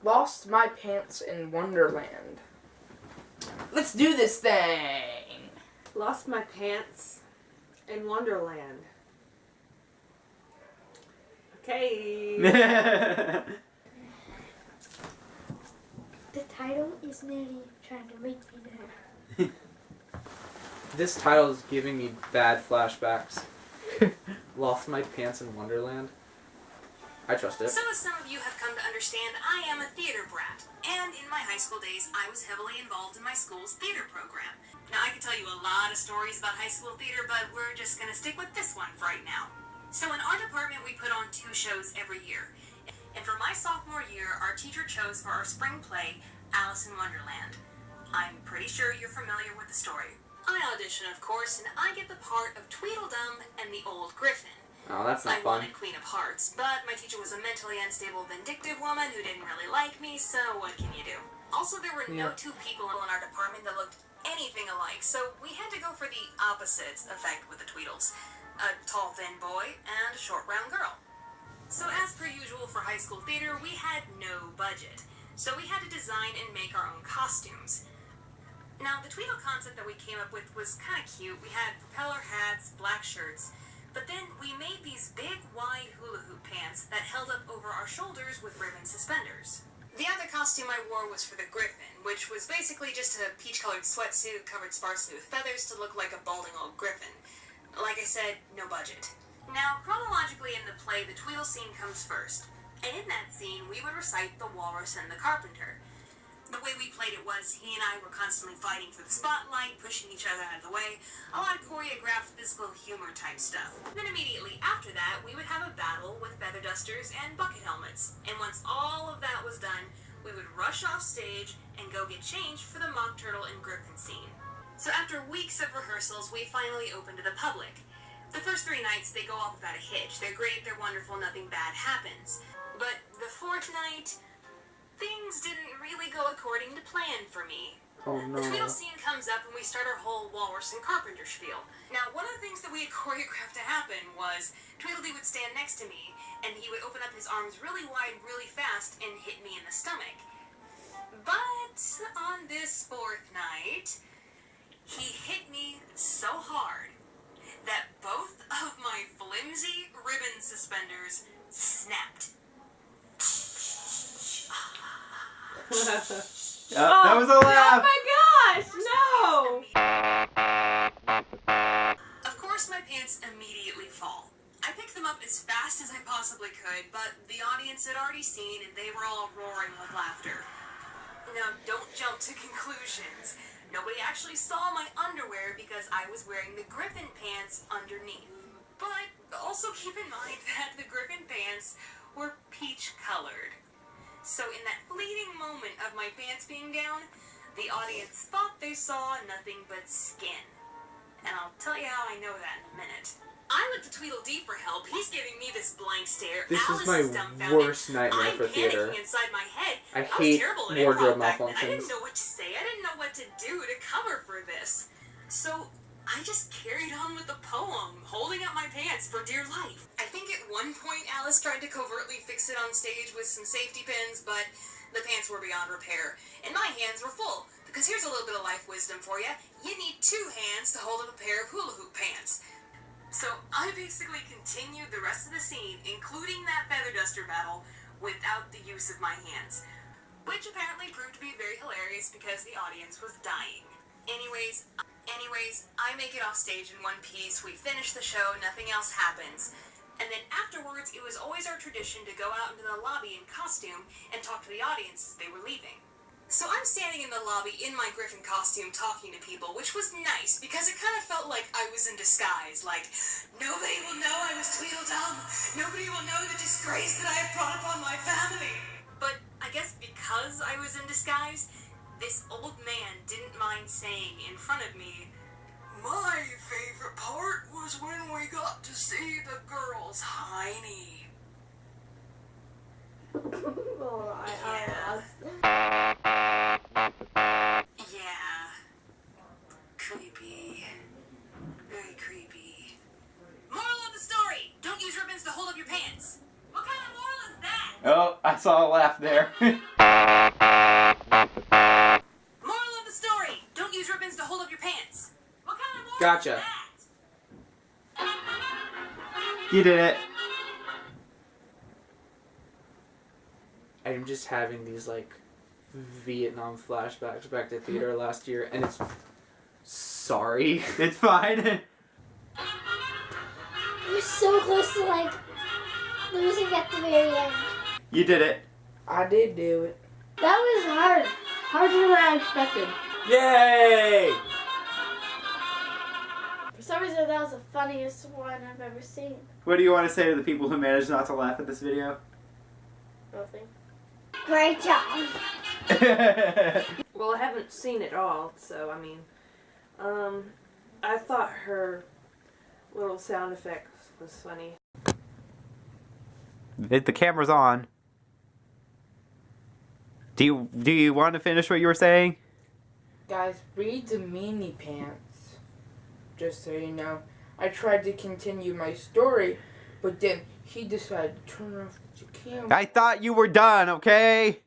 Lost my pants in Wonderland. Let's do this thing. Lost my pants in Wonderland. Okay. The title is nearly trying to make me nervous. This title is giving me bad flashbacks. Lost my pants in Wonderland. I trust it. So as some of you have come to understand, I am a theater brat. And in my high school days, I was heavily involved in my school's theater program. Now, I could tell you a lot of stories about high school theater, but we're just going to stick with this one for right now. So in our department, we put on 2 shows every year. And for my sophomore year, our teacher chose for our spring play, Alice in Wonderland. I'm pretty sure you're familiar with the story. I audition, of course, and I get the part of Tweedledum and the Old Griffin. Oh, that's not I fun. wanted Queen of Hearts, but my teacher was a mentally unstable, vindictive woman who didn't really like me, so what can you do? Also, there were no 2 people in our department that looked anything alike, so we had to go for the opposite effect with the Tweedles. A tall, thin boy and a short, round girl. So as per usual for high school theater, we had no budget. So we had to design and make our own costumes. Now, the Tweedle concept that we came up with was kind of cute. We had propeller hats, black shirts, but then we made these big, wide hula hoop pants that held up over our shoulders with ribbon suspenders. The other costume I wore was for the Griffin, which was basically just a peach-colored sweatsuit covered sparsely with feathers to look like a balding old griffin. Like I said, no budget. Now, chronologically in the play, the Tweedle scene comes first. And in that scene, we would recite The Walrus and the Carpenter. The way we played it was, he and I were constantly fighting for the spotlight, pushing each other out of the way, a lot of choreographed physical humor type stuff. Then immediately after that, we would have a battle with feather dusters and bucket helmets. And once all of that was done, we would rush off stage and go get changed for the Mock Turtle and Griffin scene. So after weeks of rehearsals, we finally opened to the public. The first 3 nights, they go off without a hitch. They're great, they're wonderful, nothing bad happens. But the 4th night, things didn't really go according to plan for me. Oh no. The Tweedle scene comes up and we start our whole Walrus and Carpenter spiel. Now, one of the things that we had choreographed to happen was Tweedledee would stand next to me and he would open up his arms really wide, really fast and hit me in the stomach. But on this 4th night, he hit me so hard that both of my flimsy ribbon suspenders snapped. That was a laugh! Oh my gosh, no! Of course, my pants immediately fall. I picked them up as fast as I possibly could, but the audience had already seen and they were all roaring with laughter. Now, don't jump to conclusions. Nobody actually saw my underwear because I was wearing the Griffin pants underneath. But also keep in mind that the Griffin pants were peach-colored. So in that fleeting moment of my pants being down, the audience thought they saw nothing but skin. And I'll tell you how I know that in a minute. I looked to Tweedledee for help. He's giving me this blank stare. This Alice is my dumbfounded. worst nightmare I'm for theater. panicking inside my head. I was hate terrible at wardrobe improv back then. I malfunctions. didn't know what to say. I didn't know what to do to cover for this. So I just carried on with the poem, holding up my pants for dear life. I think at one point Alice tried to covertly fix it on stage with some safety pins, but the pants were beyond repair, and my hands were full. Because here's a little bit of life wisdom for you. You need 2 hands to hold up a pair of hula hoop pants. So I basically continued the rest of the scene, including that feather duster battle, without the use of my hands. Which apparently proved to be very hilarious because the audience was dying. Anyways, I make it off stage in one piece, we finish the show, nothing else happens. And then afterwards, it was always our tradition to go out into the lobby in costume and talk to the audience as they were leaving. So I'm standing in the lobby in my Griffin costume talking to people, which was nice because it kind of felt like I was in disguise. Like, nobody will know I was Tweedledum. Nobody will know the disgrace that I have brought upon my family. But I guess because I was in disguise, this old man didn't mind saying in front of me, "My favorite part was when we got to see the girl's hiney." Yeah. Creepy. Very creepy. Moral of the story: don't use ribbons to hold up your pants. What kind of moral is that? Oh, I saw a laugh there. Moral of the story: don't use ribbons to hold up your pants. What kind of moral Gotcha. is that? You did it. I'm just having these like Vietnam flashbacks back to theater last year, and it's sorry. It's fine. You're so close to like losing at the very end. You did it. I did do it. That was hard. Harder than I expected. Yay! For some reason, that was the funniest one I've ever seen. What do you want to say to the people who managed not to laugh at this video? Nothing. Great job. Well, I haven't seen it all, so I mean, I thought her little sound effects was funny. The camera's on. Do you want to finish what you were saying? Guys, read the meanie pants. Just so you know. I tried to continue my story, but then he decided to turn off the camera. I thought you were done, okay?